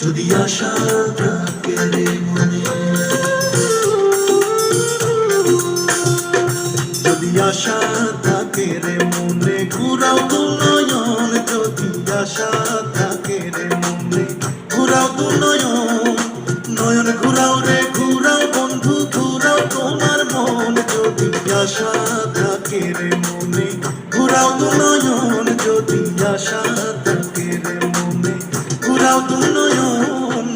যদি আশা থাকে রে মনে, যদি আশা থাকে রে মনে, ঘুরাও তো নয়ন। যদি আশা থাকে রে মনে, ঘুরাও তো নয়ন। নয়ন ঘুরাও রে ঘুরাও বন্ধু, ঘুরাও তোমার মন। যদি আশা থাকে রে মনে, ঘুরাও তো নয়ন। যদি আশা থাকে রে মনে, ঘুরাও তো নয়ন।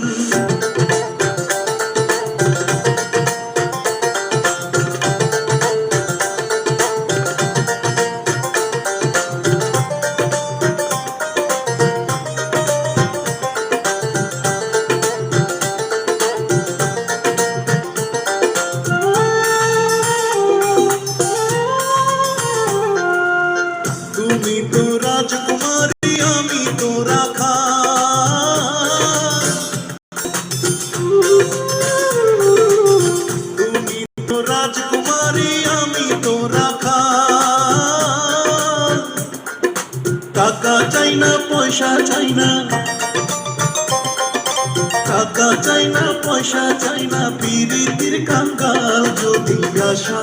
তুমি তো রাজকুমারী, আমি তো রাখা। তুমি তো রাজকুমারী, আমি তো রাখা। টাকা চাই না, পয়সা চাই না, টাকা চাই না, পয়সা চাই না, পিরিতির কাঙ্গাল। যদি আশা